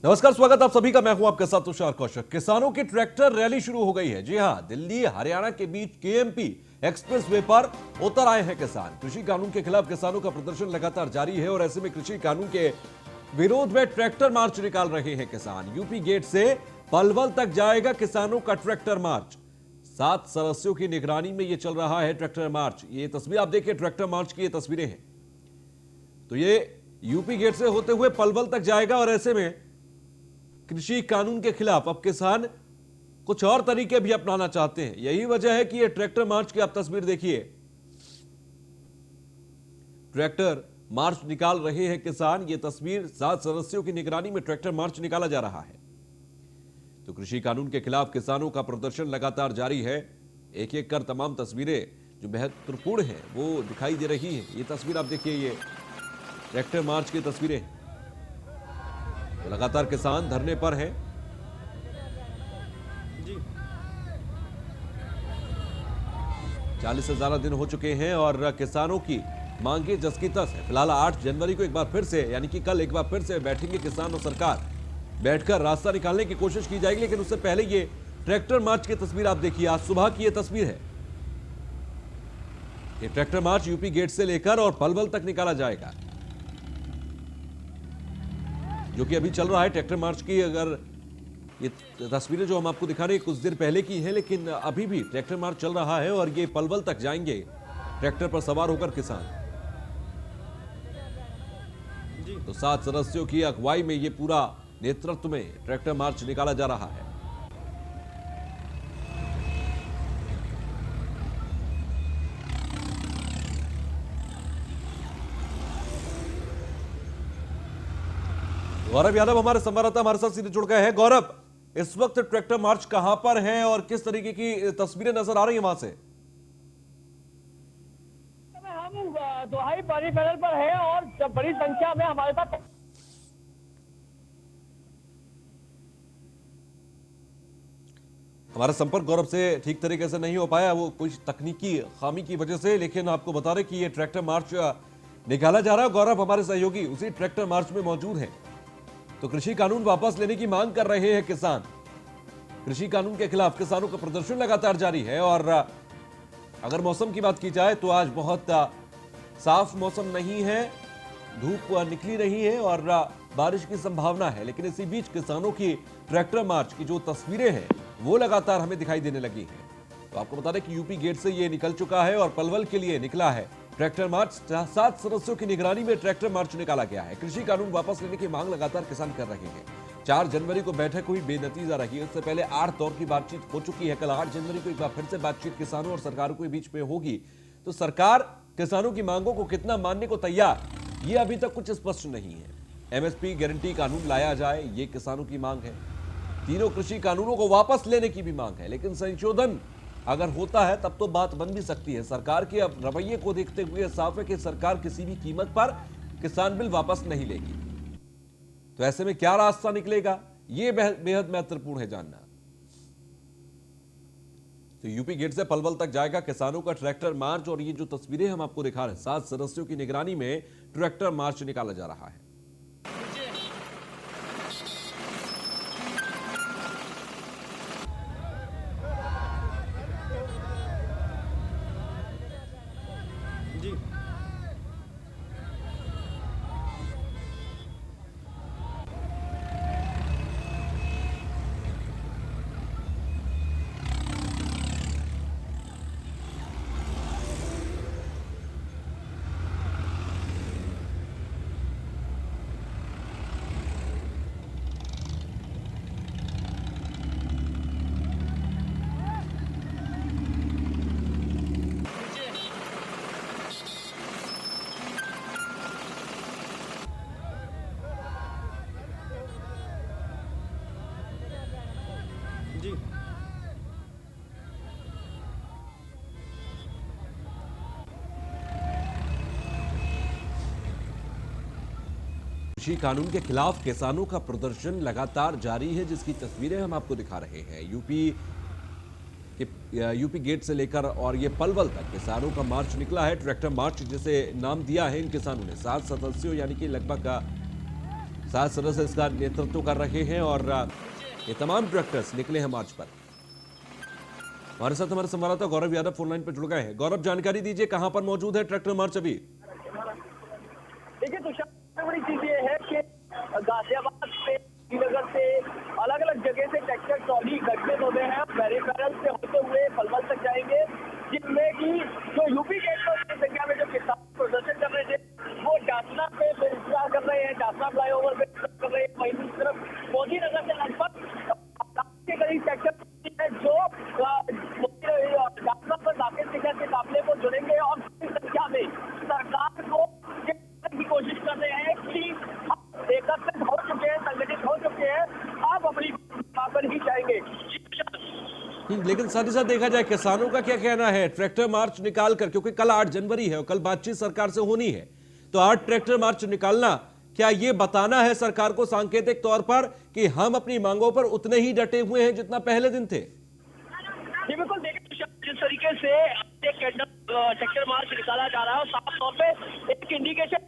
नमस्कार, स्वागत आप सभी का। मैं हूं आपके साथ तुषार कौशिक। किसानों की ट्रैक्टर रैली शुरू हो गई है। जी हां, दिल्ली हरियाणा के बीच केएमपी एक्सप्रेस वे पर उतर आए हैं किसान। कृषि कानून के खिलाफ किसानों का प्रदर्शन लगातार जारी है और ऐसे में कृषि कानून के विरोध में ट्रैक्टर मार्च निकाल रहे हैं किसान। यूपी गेट से पलवल तक जाएगा किसानों का ट्रैक्टर मार्च। 7 सदस्यों की निगरानी में यह चल रहा है ट्रैक्टर मार्च। ये तस्वीर आप देखिए, ट्रैक्टर मार्च की ये तस्वीरें हैं। तो ये यूपी गेट से होते हुए पलवल तक जाएगा और ऐसे में कृषि कानून के खिलाफ अब किसान कुछ और तरीके भी अपनाना चाहते हैं। यही वजह है कि ये ट्रैक्टर मार्च की आप तस्वीर देखिए। ट्रैक्टर मार्च निकाल रहे हैं किसान। ये तस्वीर 7 सदस्यों की निगरानी में ट्रैक्टर मार्च निकाला जा रहा है। तो कृषि कानून के खिलाफ किसानों का प्रदर्शन लगातार जारी है। एक एक कर तमाम तस्वीरें जो महत्वपूर्ण हैं वो दिखाई दे रही है। ये तस्वीर आप देखिए, ये ट्रैक्टर मार्च की तस्वीरें। लगातार किसान धरने पर हैं। जी 40 से ज्यादा दिन हो चुके हैं और किसानों की मांगे जस की तस है। फिलहाल 8 जनवरी को एक बार फिर से, यानी कि कल एक बार फिर से बैठेंगे किसान और सरकार। बैठकर रास्ता निकालने की कोशिश की जाएगी, लेकिन उससे पहले ये ट्रैक्टर मार्च की तस्वीर आप देखिए। आज सुबह की ये तस्वीर है। ये ट्रैक्टर मार्च यूपी गेट से लेकर और पलवल तक निकाला जाएगा, जो कि अभी चल रहा है। ट्रैक्टर मार्च की अगर ये तस्वीरें जो हम आपको दिखा रहे हैं कुछ देर पहले की हैं, लेकिन अभी भी ट्रैक्टर मार्च चल रहा है और ये पलवल तक जाएंगे ट्रैक्टर पर सवार होकर किसान। तो 7 सदस्यों की अगुवाई में ये पूरा नेतृत्व में ट्रैक्टर मार्च निकाला जा रहा है। गौरव यादव हमारे संवाददाता हमारे साथ सीधे जुड़ गए हैं। गौरव, इस वक्त ट्रैक्टर मार्च कहां पर है और किस तरीके की तस्वीरें नजर आ रही हैं वहां से? हम दोहाई परिफेरल पर है और बड़ी संख्या में हमारे साथ हमारा संपर्क गौरव से ठीक तरीके से नहीं हो पाया, वो कुछ तकनीकी खामी की वजह से। लेकिन आपको बता रहे कि ये ट्रैक्टर मार्च निकाला जा रहा है। गौरव हमारे सहयोगी उसी ट्रैक्टर मार्च में मौजूद हैं। तो कृषि कानून वापस लेने की मांग कर रहे हैं किसान। कृषि कानून के खिलाफ किसानों का प्रदर्शन लगातार जारी है। और अगर मौसम की बात की जाए तो आज बहुत साफ मौसम नहीं है, धूप निकली नहीं है और बारिश की संभावना है। लेकिन इसी बीच किसानों की ट्रैक्टर मार्च की जो तस्वीरें हैं वो लगातार हमें दिखाई देने लगी हैं। तो आपको बता दें कि यूपी गेट से ये निकल चुका है और पलवल के लिए निकला है ट्रैक्टर मार्च। 7 सदस्यों की निगरानी में ट्रैक्टर मार्च निकाला गया है। कृषि कानून वापस लेने की मांग लगातार किसान कर रहे हैं। 4 जनवरी को बैठक हुई, बेनतीजा रही। इससे पहले 8 दौर की बातचीत हो चुकी है। कल 8 जनवरी को एक बार फिर से बातचीत किसानों और सरकार के बीच में होगी। तो सरकार किसानों की मांगों को कितना मानने को तैयार, ये अभी तक कुछ स्पष्ट नहीं है। एमएसपी गारंटी कानून लाया जाए, ये किसानों की मांग है। तीनों कृषि कानूनों को वापस लेने की भी मांग है। लेकिन संशोधन अगर होता है तब तो बात बन भी सकती है। सरकार के अब रवैये को देखते हुए साफ है कि सरकार किसी भी कीमत पर किसान बिल वापस नहीं लेगी। तो ऐसे में क्या रास्ता निकलेगा, यह बेहद महत्वपूर्ण है जानना। तो यूपी गेट से पलवल तक जाएगा किसानों का ट्रैक्टर मार्च। और ये जो तस्वीरें हम आपको दिखा रहे हैं, 7 सदस्यों की निगरानी में ट्रैक्टर मार्च निकाला जा रहा है। जी कृषि कानून के खिलाफ किसानों का प्रदर्शन लगातार जारी है, जिसकी तस्वीरें हम आपको दिखा रहे हैं। यूपी गेट से लेकर और ये पलवल तक किसानों का मार्च निकला है। ट्रैक्टर मार्च जिसे नाम दिया है इन किसानों ने। 7 सदस्यों यानी कि लगभग 7 सदस्य इसका नेतृत्व कर रहे हैं और ये तमाम ट्रैक्टर्स निकले हैं मार्च पर। हमारे साथ हमारे संवाददाता गौरव यादव फोन लाइन पर जुड़ गए हैं। गौरव, जानकारी दीजिए, कहां पर मौजूद है ट्रैक्टर मार्च अभी? देखिए तुषार, सबसे बड़ी चीज ये है कि गाजियाबाद से, श्रीनगर से, अलग अलग जगह से ट्रैक्टर ट्रॉली इकट्ठे हो गए हैं। पेरिफेरल से होते हुए पलवल तक जाएंगे, जिनमें की जो यूपी गेट पर बड़ी संख्या में जो किसान प्रदर्शन कर रहे थे वो डासना पे इंतजार कर रहे हैं, डासना फ्लाईओवर पे कर रहे हैं। वहीं दूसरी तरफ मोदी नगर से लगभग के करीब ट्रैक्टर है जो डासना पर राकेश टिकैत के काफिले को जुड़ेंगे और बड़ी संख्या में सरकार को की कोशिश कर रहे हैं कि एकत्रित हो चुके हैं, संगठित हो चुके हैं, आप अपनी पर ही जाएंगे। लेकिन साथ ही साथ देखा जाए किसानों का क्या कहना है ट्रैक्टर मार्च निकाल कर, क्योंकि कल 8 जनवरी है और कल बातचीत सरकार से होनी है, तो 8 ट्रैक्टर मार्च निकालना क्या ये बताना है सरकार को सांकेतिक तौर पर कि हम अपनी मांगों पर उतने ही डटे हुए हैं जितना पहले दिन थे? जी बिल्कुल, देखिए जिस तरीके से ट्रैक्टर मार्च निकाला जा रहा है, साफ तौर पे एक इंडिकेशन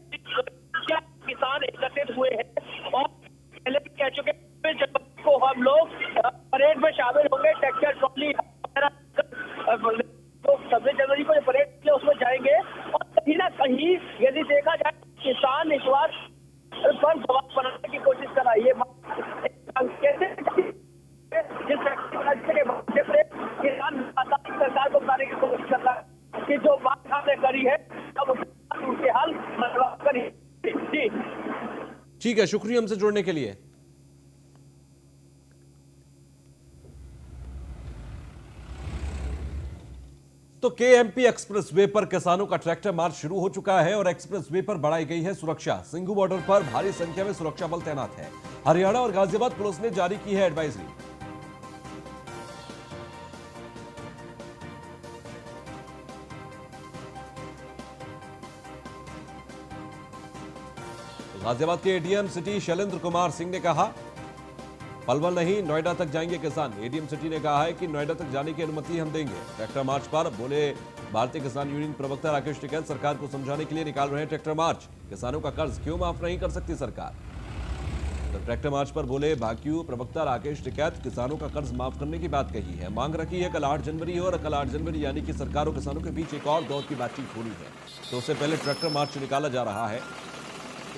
क्या किसान एकत्रित हुए हैं और पहले भी कह चुके हैं जब को हम लोग परेड में शामिल होंगे, ट्रैक्टर ट्रॉली तो 26 जनवरी को जो परेड है उसमें जाएंगे। और कहीं ना कहीं यदि देखा जाए किसान इस बार पर जवाब बनाने की कोशिश कर रहा है। ये जिस किसान सरकार को बताने की कोशिश कर रहा है कि जो बात हमने करी है अब उसके हल करिए। जी ठीक है, शुक्रिया हमसे जुड़ने के लिए। तो केएमपी एक्सप्रेस वे पर किसानों का ट्रैक्टर मार्च शुरू हो चुका है और एक्सप्रेस वे पर बढ़ाई गई है सुरक्षा। सिंघू बॉर्डर पर भारी संख्या में सुरक्षा बल तैनात है। हरियाणा और गाजियाबाद पुलिस ने जारी की है एडवाइजरी। गाजियाबाद के एडीएम सिटी शैलेंद्र कुमार सिंह ने कहा पलवल नहीं नोएडा तक जाएंगे किसान। एडीएम सिटी ने कहा है कि नोएडा तक जाने की अनुमति हम देंगे। ट्रैक्टर मार्च पर बोले भारतीय किसान यूनियन प्रवक्ता राकेश टिकैत सरकार को समझाने के लिए निकाल रहे हैं ट्रैक्टर मार्च। किसानों का कर्ज क्यों माफ नहीं कर सकती सरकार? तो ट्रैक्टर मार्च पर बोले भाक्यू प्रवक्ता राकेश टिकैत किसानों का कर्ज माफ करने की बात कही है। मांग रखी है कल 8 जनवरी है और कल 8 जनवरी यानी कि सरकार और किसानों के बीच एक और दौर की बातचीत होनी है, तो उससे पहले ट्रैक्टर मार्च निकाला जा रहा है।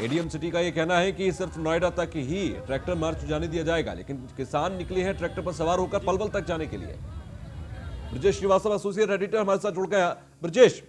एडीएम सिटी का यह कहना है कि सिर्फ नोएडा तक ही ट्रैक्टर मार्च जाने दिया जाएगा, लेकिन किसान निकले हैं ट्रैक्टर पर सवार होकर पलवल तक जाने के लिए। ब्रजेश श्रीवास्तव एसोसिएट एडिटर हमारे साथ जुड़ गया। ब्रजेश,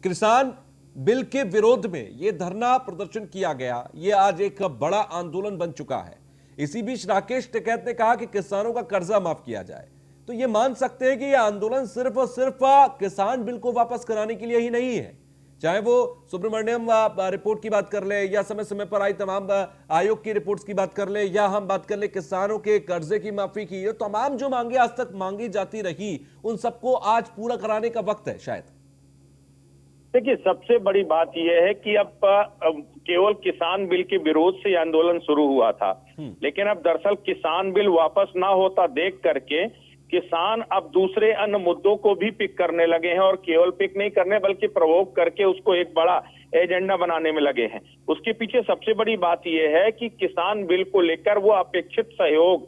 किसान बिल के विरोध में यह धरना प्रदर्शन किया गया, यह आज एक बड़ा आंदोलन बन चुका है। इसी बीच राकेश टिकैत ने कहा कि किसानों का कर्जा माफ किया जाए, तो यह मान सकते हैं कि यह आंदोलन सिर्फ और सिर्फ किसान बिल को वापस कराने के लिए ही नहीं है। चाहे वो सुब्रमण्यम रिपोर्ट की बात कर ले या समय समय पर आई तमाम आयोग की रिपोर्ट्स की बात कर ले या हम बात कर ले किसानों के कर्जे की माफी की, ये तमाम जो मांगे आज तक मांगी जाती रही उन सबको आज पूरा कराने का वक्त है शायद। देखिए, सबसे बड़ी बात यह है कि अब केवल किसान बिल के विरोध से आंदोलन शुरू हुआ था, लेकिन अब दरअसल किसान बिल वापस ना होता देख करके किसान अब दूसरे अन्य मुद्दों को भी पिक करने लगे हैं और केवल पिक नहीं करने बल्कि प्रवोक करके उसको एक बड़ा एजेंडा बनाने में लगे हैं। उसके पीछे सबसे बड़ी बात यह है कि किसान बिल को लेकर वो अपेक्षित सहयोग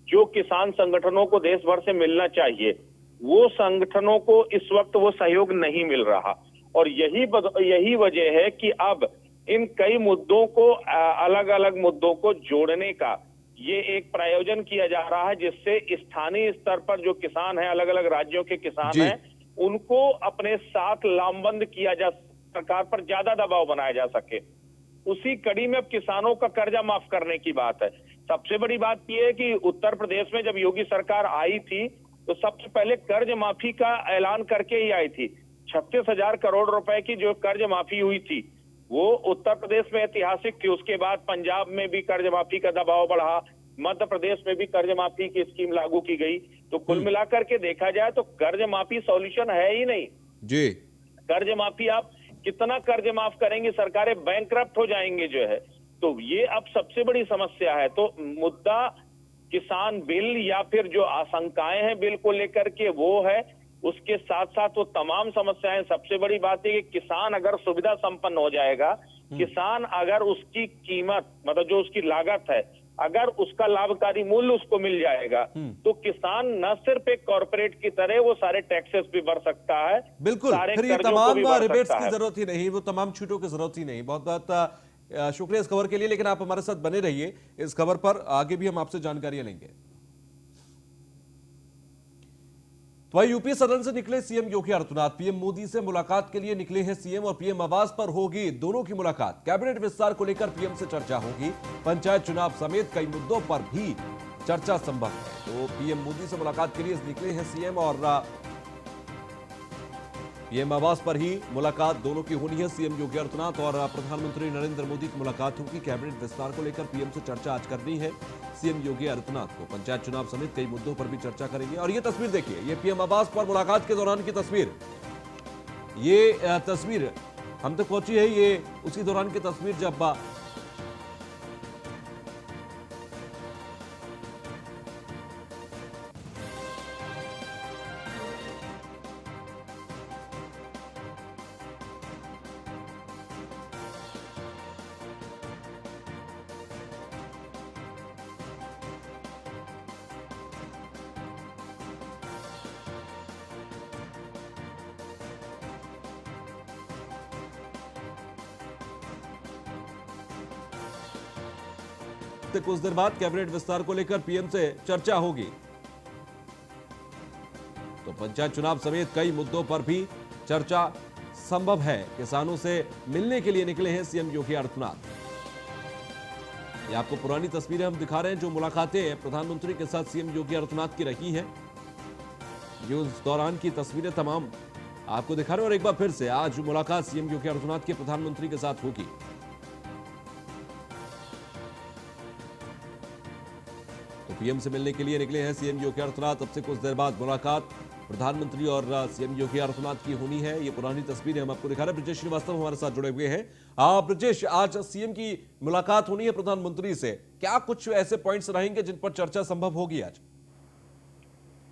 जो किसान संगठनों को देश भर से मिलना चाहिए, वो संगठनों को इस वक्त वो सहयोग नहीं मिल रहा। और यही वजह है कि अब इन कई मुद्दों को अलग अलग मुद्दों को जोड़ने का ये एक प्रायोजन किया जा रहा है, जिससे स्थानीय स्तर पर जो किसान हैं, अलग अलग राज्यों के किसान हैं, उनको अपने साथ लामबंद किया जा, सरकार पर ज्यादा दबाव बनाया जा सके। उसी कड़ी में अब किसानों का कर्जा माफ करने की बात है। सबसे बड़ी बात यह है कि उत्तर प्रदेश में जब योगी सरकार आई थी तो सबसे पहले कर्ज माफी का ऐलान करके ही आई थी। 36,000 करोड़ रुपए की जो कर्ज माफी हुई थी वो उत्तर प्रदेश में ऐतिहासिक थी। उसके बाद पंजाब में भी कर्ज माफी का दबाव बढ़ा, मध्य प्रदेश में भी कर्ज माफी की स्कीम लागू की गई। तो कुल मिलाकर के देखा जाए तो कर्ज माफी सॉल्यूशन है ही नहीं जी। कर्ज माफी आप कितना कर्ज माफ करेंगे, सरकारें बैंकरप्ट हो जाएंगे जो है। तो ये अब सबसे बड़ी समस्या है। तो मुद्दा किसान बिल या फिर जो आशंकाएं हैं बिल को लेकर के वो है, उसके साथ साथ वो तमाम समस्याएं। सबसे बड़ी बात है कि किसान अगर सुविधा संपन्न हो जाएगा किसान अगर उसकी कीमत मतलब जो उसकी लागत है, अगर उसका लाभकारी मूल्य उसको मिल जाएगा तो किसान न सिर्फ एक कॉर्पोरेट की तरह वो सारे टैक्सेस भी भर सकता है, बिल्कुल, सारे फिर ये कर्जों को तमाम भी भर रिबेट्स सकता की है। जरूरत ही नहीं, वो तमाम छूटों की जरूरत ही नहीं। बहुत बहुत शुक्रिया इस खबर के लिए, लेकिन आप हमारे साथ बने रहिए इस खबर पर, आगे भी हम आपसे जानकारियां लेंगे। तो वही यूपी सदन से निकले सीएम योगी आदित्यनाथ, पीएम मोदी से मुलाकात के लिए निकले हैं सीएम और पीएम आवास पर होगी दोनों की मुलाकात। कैबिनेट विस्तार को लेकर पीएम से चर्चा होगी, पंचायत चुनाव समेत कई मुद्दों पर भी चर्चा संभव है। तो पीएम मोदी से मुलाकात के लिए निकले हैं सीएम और पीएम आवास पर ही मुलाकात दोनों की होनी है। सीएम योगी आदित्यनाथ और प्रधानमंत्री नरेंद्र मोदी की मुलाकात होगी। कैबिनेट विस्तार को लेकर पीएम से चर्चा आज करनी है सीएम योगी आदित्यनाथ को। पंचायत चुनाव समेत कई मुद्दों पर भी चर्चा करेंगे। और ये तस्वीर देखिए, ये पीएम आवास पर मुलाकात के दौरान की तस्वीर, ये तस्वीर हम तक पहुंची है। ये उसी दौरान की तस्वीर जब कुछ देर बाद कैबिनेट विस्तार को लेकर पीएम से चर्चा होगी। तो पंचायत चुनाव समेत कई मुद्दों पर भी चर्चा संभव है। किसानों से मिलने के लिए निकले हैं सीएम योगी आदित्यनाथ। ये आपको पुरानी तस्वीरें हम दिखा रहे हैं, जो मुलाकातें प्रधानमंत्री के साथ सीएम योगी आदित्यनाथ की रही हैं। ये उस दौरान की तस्वीरें तमाम आपको दिखा रहे हैं। और एक बार फिर से आज मुलाकात सीएम योगी आदित्यनाथ के प्रधानमंत्री के साथ होगी। तो पीएम से मिलने के लिए निकले हैं सीएम योगी आदित्यनाथ। अब से कुछ देर बाद मुलाकात प्रधानमंत्री और सीएम योगी आदित्यनाथ की होनी है। ये पुरानी तस्वीरें हम आपको दिखा रहे हैं। ब्रजेश श्रीवास्तव हमारे साथ जुड़े हुए हैं। ब्रजेश, आज सीएम की मुलाकात होनी है प्रधानमंत्री से, क्या कुछ ऐसे पॉइंट्स रहेंगे जिन पर चर्चा संभव होगी आज?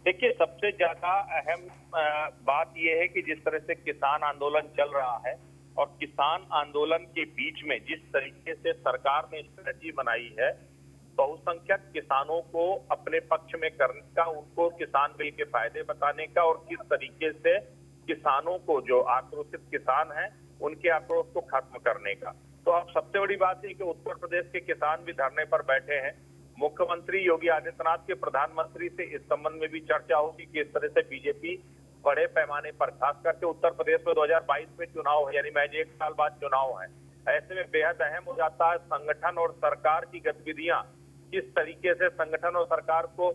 देखिए, सबसे ज्यादा अहम बात यह है कि जिस तरह से किसान आंदोलन चल रहा है और किसान आंदोलन के बीच में जिस तरीके से सरकार ने स्ट्रेटजी बनाई है बहुसंख्यक किसानों को अपने पक्ष में करने का, उनको किसान बिल के फायदे बताने का और किस तरीके से किसानों को, जो आक्रोशित किसान हैं, उनके आक्रोश को खत्म करने का। तो अब सबसे बड़ी बात है कि उत्तर प्रदेश के किसान भी धरने पर बैठे हैं। मुख्यमंत्री योगी आदित्यनाथ के प्रधानमंत्री से इस संबंध में भी चर्चा होगी कि इस तरह से बीजेपी बड़े पैमाने पर, खास करके उत्तर प्रदेश में 2022 में चुनाव है, यानी महज 1 साल बाद चुनाव है। ऐसे में बेहद अहम हो जाता है संगठन और सरकार की गतिविधियां, किस तरीके से संगठन और सरकार को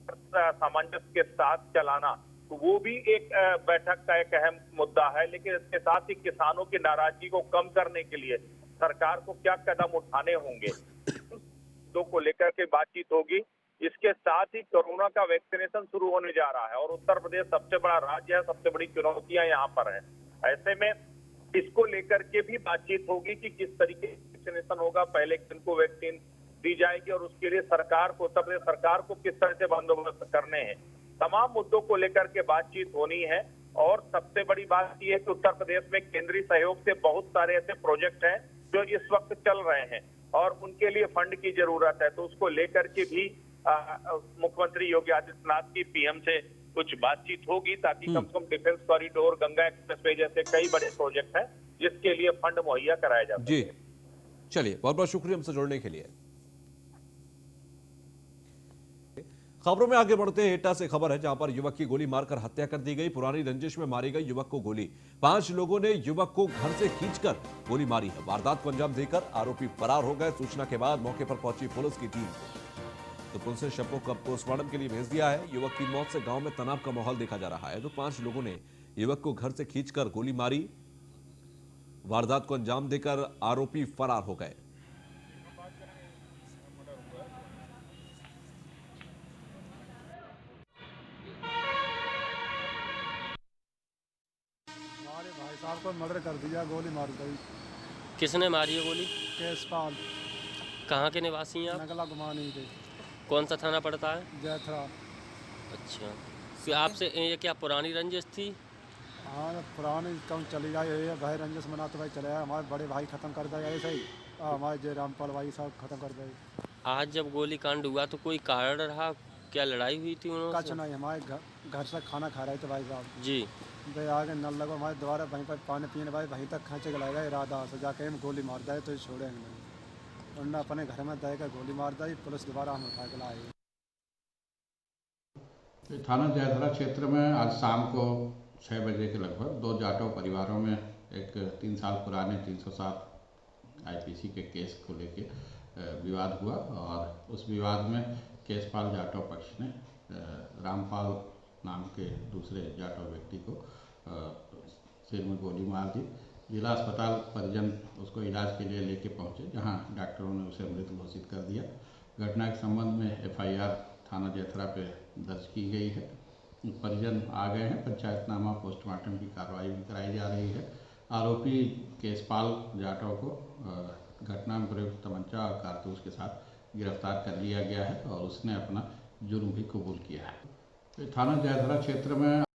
सामंजस्य के साथ चलाना, तो वो भी एक बैठक का एक अहम मुद्दा है। लेकिन इसके साथ ही किसानों की नाराजगी को कम करने के लिए सरकार को क्या कदम उठाने होंगे, तो को लेकर के बातचीत होगी। इसके साथ ही कोरोना का वैक्सीनेशन शुरू होने जा रहा है और उत्तर प्रदेश सबसे बड़ा राज्य है, सबसे बड़ी चुनौतियां यहाँ पर है। ऐसे में इसको लेकर के भी बातचीत होगी कि किस तरीके से वैक्सीनेशन होगा, पहले किनको वैक्सीन दी जाएगी और उसके लिए सरकार को, उत्तर प्रदेश सरकार को किस तरह से बंदोबस्त करने हैं। तमाम मुद्दों को लेकर के बातचीत होनी है। और सबसे बड़ी बात यह है कि उत्तर प्रदेश में केंद्रीय सहयोग से बहुत सारे ऐसे प्रोजेक्ट हैं जो इस वक्त चल रहे हैं और उनके लिए फंड की जरूरत है। तो उसको लेकर के भी मुख्यमंत्री योगी आदित्यनाथ की पीएम से कुछ बातचीत होगी, ताकि कम से कम डिफेंस कॉरिडोर, गंगा एक्सप्रेसवे जैसे कई बड़े प्रोजेक्ट हैं जिसके लिए फंड मुहैया कराया जा सके। जी, चलिए, बहुत बहुत शुक्रिया हमसे जुड़ने के लिए। खबरों में आगे बढ़ते हैं। एटा से खबर है, जहां पर युवक की गोली मारकर हत्या कर दी गई। पुरानी रंजिश में मारी गई युवक को गोली। 5 लोगों ने युवक को घर से खींचकर गोली मारी है। वारदात को अंजाम देकर आरोपी फरार हो गए। सूचना के बाद मौके पर पहुंची पुलिस की टीम, तो पुलिस ने शवों को पोस्टमार्टम के लिए भेज दिया है। युवक की मौत से गांव में तनाव का माहौल देखा जा रहा है। तो 5 लोगों ने युवक को घर से खींचकर गोली मारी। वारदात को अंजाम देकर आरोपी फरार हो गए। भाई साहब को मर्डर कर दिया, गोली मार गई। किसने मारी है गोली? केसपाल, कहाँ के निवासी हैं आप? नगला गुमानी के। कौन सा थाना पड़ता है? जैथरा। अच्छा, फिर आपसे ये क्या पुरानी रंजिश थी? हाँ पुरानी कौन चली जाए ये भाई रंजस मना तो भाई चले आए हमारे बड़े भाई खत्म कर दिया ऐसे ही हमारे जय रामपाल भाई साहब खत्म कर दिए। आज जब गोली कांड हुआ तो कोई कारण रहा, क्या लड़ाई हुई थी कच उन्होंने? नहीं हमारे घर से खाना खा रहे थे भाई साहब। जी। भाई आगे नल लगो हमारे द्वारा वहीं पर पानी पीने भाई वहीं तक खींचे के लाएगा इरादा से जाके हम गोली मार जाए तो छोड़ेंगे नहीं वरना अपने घर में देकर गोली मार दी पुलिस दोबारा हम उठा के लाए। थाना जयधरा क्षेत्र में आज शाम को 6 बजे के लगभग दो जाटव परिवारों में एक 3 साल पुराने 307 आईपीसी के केस को लेके विवाद हुआ और उस विवाद में केसपाल जाटव पक्ष ने रामपाल नाम के दूसरे जाटव व्यक्ति को सिर में गोली मार दी। जिला अस्पताल परिजन उसको इलाज के लिए लेके पहुंचे जहां डॉक्टरों ने उसे मृत घोषित कर दिया। घटना के संबंध में एफआईआर थाना जयथरा पे दर्ज की गई है। परिजन आ गए हैं, पंचायतनामा पोस्टमार्टम की कार्रवाई भी कराई जा रही है। आरोपी केसपाल जाटव को घटना में प्रयुक्त तमंचा और कारतूस के साथ गिरफ्तार कर लिया गया है और उसने अपना जुर्म भी कबूल किया है। थाना जयथरा क्षेत्र में